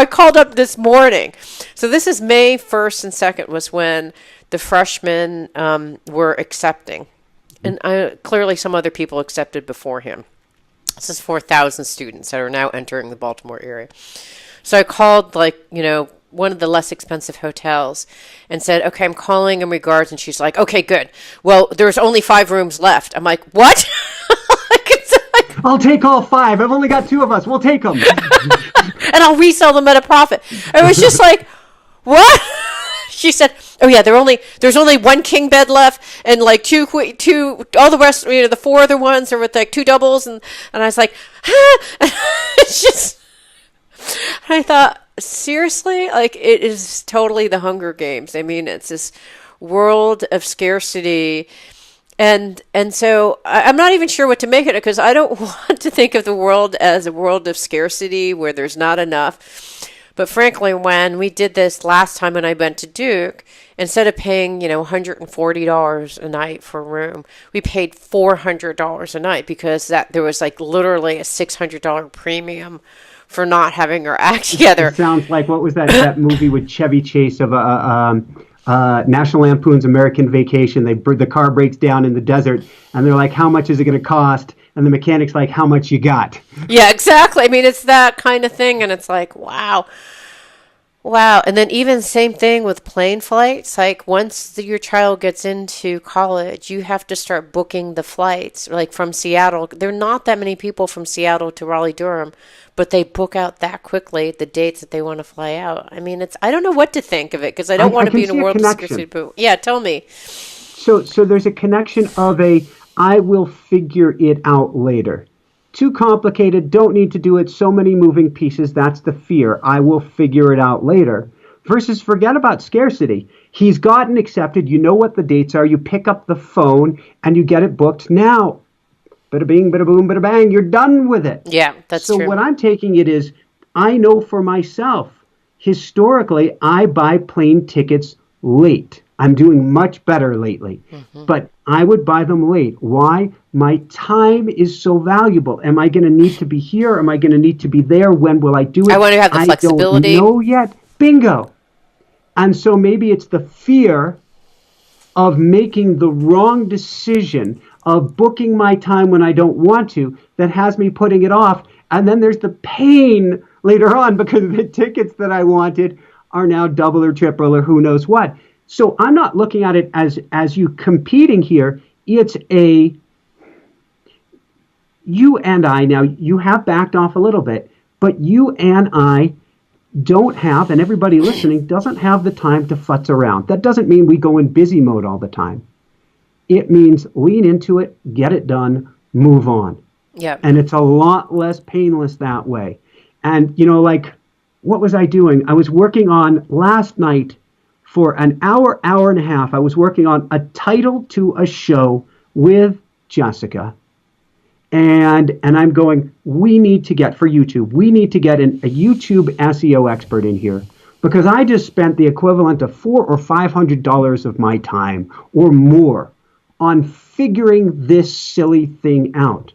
called up this morning. So this is May 1st and 2nd was when the freshmen were accepting. And clearly some other people accepted before him. This is 4,000 students that are now entering the Baltimore area. So I called, one of the less expensive hotels and said, okay, I'm calling in regards. And she's like, okay, good. Well, there's only 5 rooms left. I'm like, what? I'll take all 5. I've only got 2 of us. We'll take them. And I'll resell them at a profit. It was just like, what? She said, oh yeah, there's only 1 king bed left and like two, all the rest, the 4 other ones are with like 2 doubles. And I was like, it's just, I thought, seriously? Like, it is totally the Hunger Games. I mean, it's this world of scarcity. And so I'm not even sure what to make of it, because I don't want to think of the world as a world of scarcity where there's not enough. But frankly, when we did this last time when I went to Duke, instead of paying, $140 a night for a room, we paid $400 a night, because there was like literally a $600 premium for not having our act together. It sounds like, what was that movie with Chevy Chase of National Lampoon's American Vacation? The car breaks down in the desert, and they're like, how much is it going to cost? And the mechanic's like, how much you got? Yeah, exactly. I mean, it's that kind of thing, and it's like, wow. And then even same thing with plane flights. Like, once your child gets into college, you have to start booking the flights. Like from Seattle, there are not that many people from Seattle to Raleigh-Durham, but they book out that quickly the dates that they want to fly out. I mean, I don't know what to think of it, because I don't want to be in a world of scarcity. But yeah, tell me. So there's a connection of I will figure it out later. Too complicated, don't need to do it, so many moving pieces, that's the fear. I will figure it out later. Versus forget about scarcity. He's gotten accepted, you know what the dates are, you pick up the phone and you get it booked. Now, bada bing, bada boom, bada bang, you're done with it. Yeah, that's true. So what I'm taking it is, I know for myself, historically, I buy plane tickets late. I'm doing much better lately, but I would buy them late. Why? My time is so valuable. Am I going to need to be here? Am I going to need to be there? When will I do it? I want to have the flexibility. I don't know yet. Bingo. And so maybe it's the fear of making the wrong decision, of booking my time when I don't want to, that has me putting it off. And then there's the pain later on, because the tickets that I wanted are now double or triple or who knows what. So I'm not looking at it as you competing here. It's you and I, now you have backed off a little bit, but you and I don't have, and everybody listening doesn't have the time to futz around. That doesn't mean we go in busy mode all the time. It means lean into it, get it done, move on. Yeah. And it's a lot less painless that way. And, what was I doing? I was working on last night for an hour and a half. I was working on a title to a show with Jessica. And I'm going, we need to get, for YouTube, we need to get a YouTube SEO expert in here, because I just spent the equivalent of $400 or $500 of my time or more on figuring this silly thing out.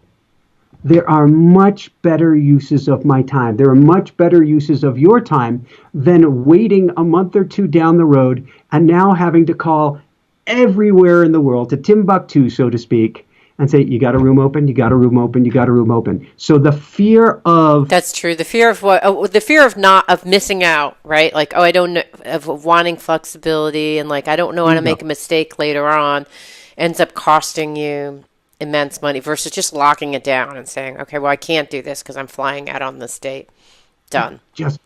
There are much better uses of my time. There are much better uses of your time than waiting a month or 2 down the road and now having to call everywhere in the world, to Timbuktu, so to speak, and say, you got a room open, you got a room open, you got a room open. So the fear of... That's true. The fear of what? The fear of missing out, right? Like, I don't know, of wanting flexibility, and like, I don't know how to make a mistake later on, ends up costing you immense money, versus just locking it down and saying, okay, well, I can't do this because I'm flying out on this date. Done. Just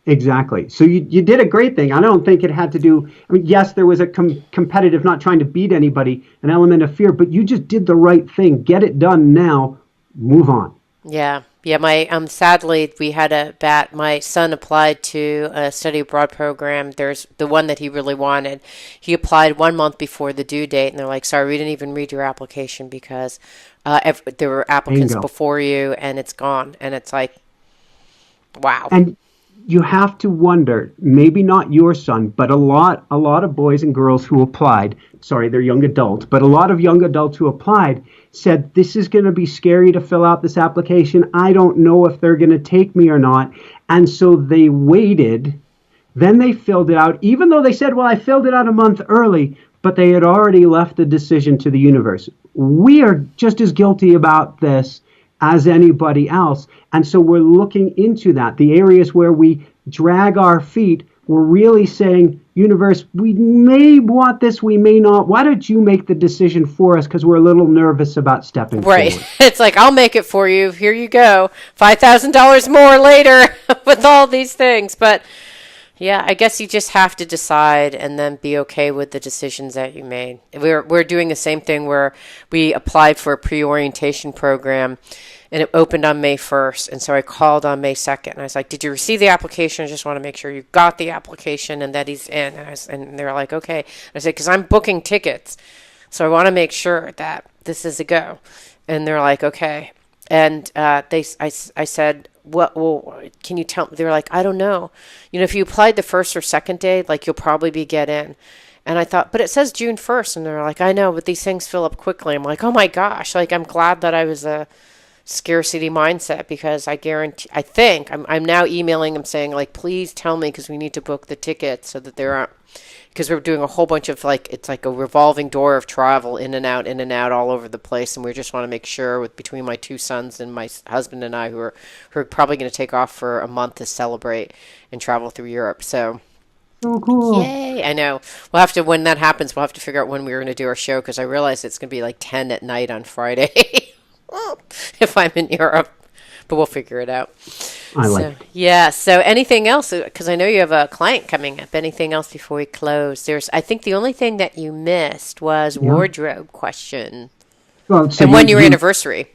exactly. So you did a great thing. I don't think it had to do, yes, there was a competitive, not trying to beat anybody, an element of fear, but you just did the right thing. Get it done now, move on. Yeah. My sadly, we had my son applied to a study abroad program. There's the one that he really wanted. He applied 1 month before the due date, and they're like, sorry, we didn't even read your application because there were applicants before you, and it's gone. And it's like, wow. And you have to wonder, maybe not your son, but a lot of boys and girls who applied, sorry, they're young adults, but a lot of young adults who applied said, this is going to be scary to fill out this application. I don't know if they're going to take me or not. And so they waited, then they filled it out, even though they said, well, I filled it out a month early, but they had already left the decision to the universe. We are just as guilty about this as anybody else. And so we're looking into that. The areas where we drag our feet, we're really saying, universe, we may want this, we may not. Why don't you make the decision for us? Because we're a little nervous about stepping right. forward. It's like, I'll make it for you. Here you go. $5,000 more later with all these things. But yeah, I guess you just have to decide and then be okay with the decisions that you made. We're doing the same thing where we applied for a pre-orientation program and it opened on May 1st. And so I called on May 2nd and I was like, did you receive the application? I just want to make sure you got the application and that he's in. And they're like, okay. And I said, because I'm booking tickets. So I want to make sure that this is a go. And they're like, okay. And I said, well, can you tell me? They were like, I don't know. You know, if you applied the first or second day, like you'll probably get in. And I thought, but it says June 1st. And they're like, I know, but these things fill up quickly. I'm like, oh my gosh. Like, I'm glad that I was a scarcity mindset because I think I'm now emailing them saying like, please tell me because we need to book the tickets so that there aren't, because we're doing a whole bunch of like, it's like a revolving door of travel in and out all over the place. And we just want to make sure between my two sons and my husband and I who are probably going to take off for a month to celebrate and travel through Europe. So oh, cool. Yay. I know. We'll have to, when that happens, we'll have to figure out when we're going to do our show because I realize it's going to be like 10 at night on Friday if I'm in Europe. But we'll figure it out. I like it. Yeah. So anything else? Because I know you have a client coming up. Anything else before we close? I think the only thing that you missed was wardrobe question. Well, so and 1 year anniversary.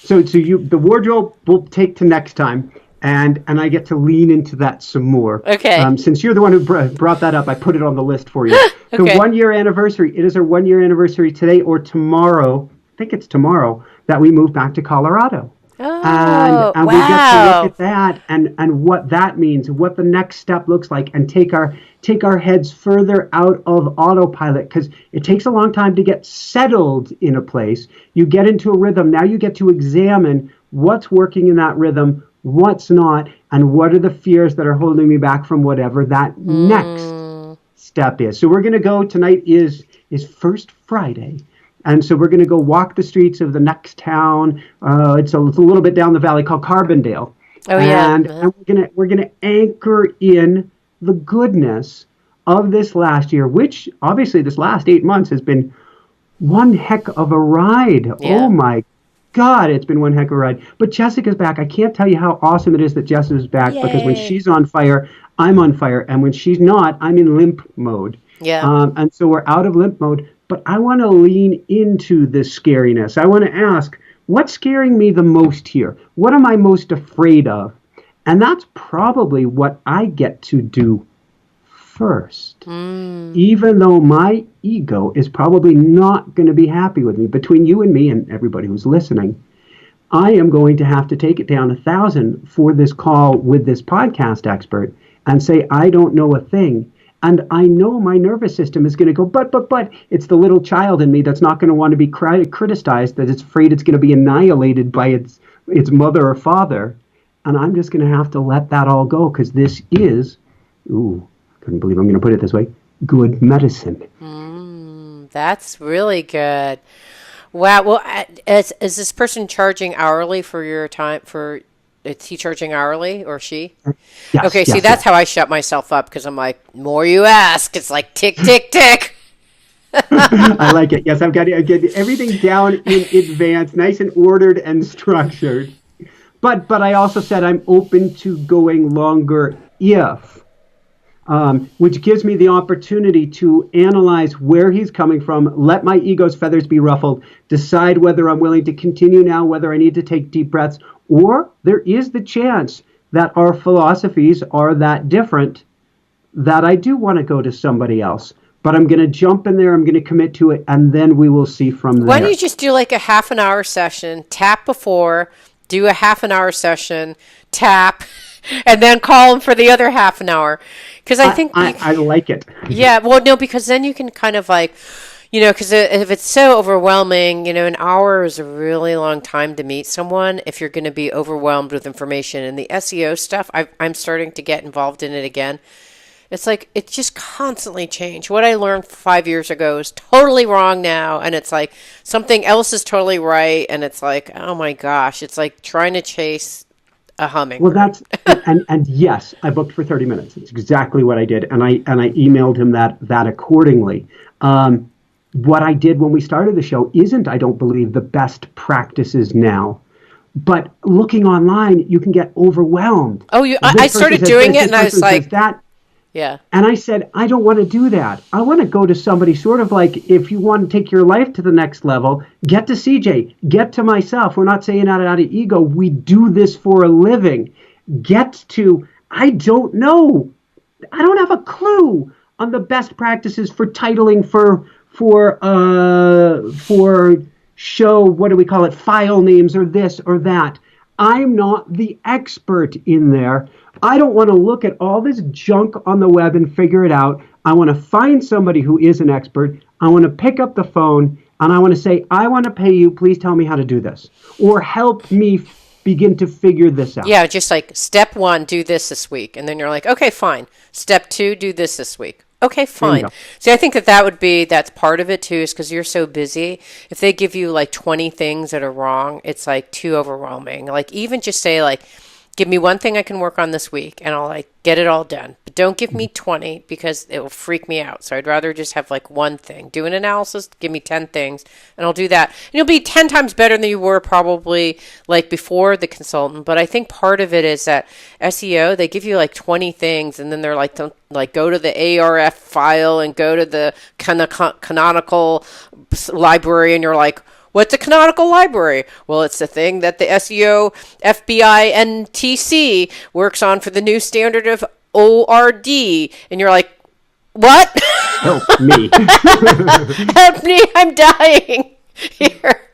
So the wardrobe we'll take to next time. And I get to lean into that some more. Okay. Since you're the one who brought that up, I put it on the list for you. Okay. The 1 year anniversary, it is our 1 year anniversary today or tomorrow. I think it's tomorrow that we move back to Colorado. Oh, and wow. we get to look at that and what that means, what the next step looks like, and take our heads further out of autopilot, because it takes a long time to get settled in a place. You get into a rhythm. Now you get to examine what's working in that rhythm, what's not, and what are the fears that are holding me back from whatever that next step is. So we're going to go, tonight is First Friday. And so we're going to go walk the streets of the next town. It's a little bit down the valley called Carbondale. Oh, yeah. And we're gonna anchor in the goodness of this last year, which obviously this last 8 months has been one heck of a ride. Yeah. Oh my God, it's been one heck of a ride. But Jessica's back. I can't tell you how awesome it is that Jessica's back. Yay. Because when she's on fire, I'm on fire. And when she's not, I'm in limp mode. Yeah. And so we're out of limp mode. But I want to lean into this scariness. I want to ask, what's scaring me the most here? What am I most afraid of? And that's probably what I get to do first. Even though my ego is probably not going to be happy with me. Between you and me and everybody who's listening, I am going to have to take it down 1,000 for this call with this podcast expert and say, I don't know a thing. And I know my nervous system is going to go, but it's the little child in me that's not going to want to be criticized, that it's afraid it's going to be annihilated by its mother or father. And I'm just going to have to let that all go, because this is, couldn't believe I'm going to put it this way, good medicine. That's really good. Wow. Well, is this person charging hourly for your time Is he charging hourly or she? Yes, okay, see, that's how I shut myself up, because I'm like, more you ask. It's like tick, tick, tick. I like it. Yes, I've got everything down in advance, nice and ordered and structured. But I also said I'm open to going longer if, which gives me the opportunity to analyze where he's coming from, let my ego's feathers be ruffled, decide whether I'm willing to continue now, whether I need to take deep breaths, or there is the chance that our philosophies are that different that I do want to go to somebody else. But I'm going to jump in there, I'm going to commit to it, and then we will see from there. Why don't you just do like a half an hour session, tap before, do a half an hour session, tap, and then call them for the other half an hour. Because I think I like it. Yeah, well, no, because then you can kind of like, because if it's so overwhelming, an hour is a really long time to meet someone if you're going to be overwhelmed with information. And the SEO stuff, I'm starting to get involved in it again. It's like, it's just constantly changed. What I learned 5 years ago is totally wrong now. And it's like something else is totally right. And it's like, oh my gosh, it's like trying to chase a hummingbird. Well, and yes, I booked for 30 minutes. It's exactly what I did. And I emailed him that accordingly. What I did when we started the show isn't, I don't believe, the best practices now. But looking online, you can get overwhelmed. Oh, I started doing it and I was like, that. Yeah. And I said, I don't want to do that. I want to go to somebody sort of like, if you want to take your life to the next level, get to CJ, get to myself. We're not saying that out of ego. We do this for a living. Get to, I don't know. I don't have a clue on the best practices for titling for show, what do we call it, file names or this or that. I'm not the expert in there. I don't want to look at all this junk on the web and figure it out. I want to find somebody who is an expert. I want to pick up the phone and I want to say, I want to pay you. Please tell me how to do this. Or help me begin to figure this out. Yeah, just like step 1, do this week. And then you're like, okay, fine. Step 2, do this week. Okay, fine. See, I think that's part of it too, is because you're so busy. If they give you like 20 things that are wrong, it's like too overwhelming. Like even just say like, give me one thing I can work on this week and I'll like get it all done. But don't give me 20 because it will freak me out. So I'd rather just have like one thing. Do an analysis, give me 10 things and I'll do that. And you'll be 10 times better than you were probably like before the consultant. But I think part of it is that SEO, they give you like 20 things and then they're like, don't like go to the ARF file and go to the canonical library and you're like, what's a canonical library? Well, it's the thing that the SEO, FBI, and TC works on for the new standard of ORD. And you're like, what? Help me. Help me, I'm dying here.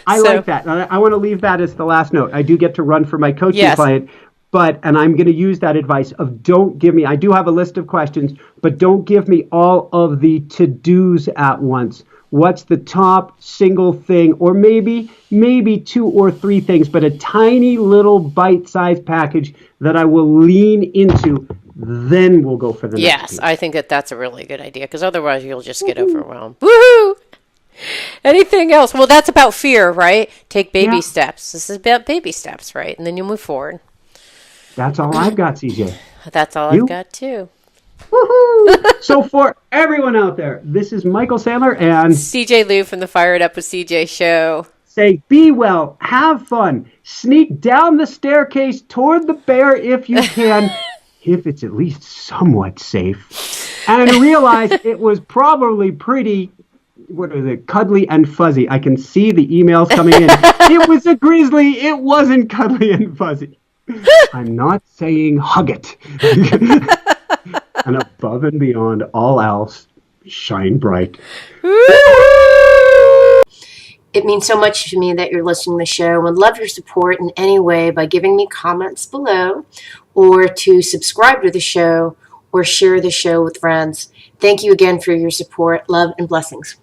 I like that. I want to leave that as the last note. I do get to run for my coaching client, and I'm going to use that advice of don't give me, I do have a list of questions, but don't give me all of the to-dos at once. What's the top single thing, or maybe 2 or 3 things, but a tiny little bite-sized package that I will lean into, then we'll go for the next piece. I think that's a really good idea, because otherwise you'll just get overwhelmed. Woohoo! Anything else? Well, that's about fear, right? Take baby steps. This is about baby steps, right? And then you move forward. That's all I've got, CJ. That's all I've got, too. Woohoo! So for everyone out there, this is Michael Sandler and CJ Liu from the Fire It Up with CJ show. Say, be well, have fun, sneak down the staircase toward the bear if you can, if it's at least somewhat safe, and realize it was probably pretty, cuddly and fuzzy. I can see the emails coming in. It was a grizzly. It wasn't cuddly and fuzzy. I'm not saying hug it. And above and beyond all else, shine bright. It means so much to me that you're listening to the show. I would love your support in any way by giving me comments below or to subscribe to the show or share the show with friends. Thank you again for your support. Love and blessings.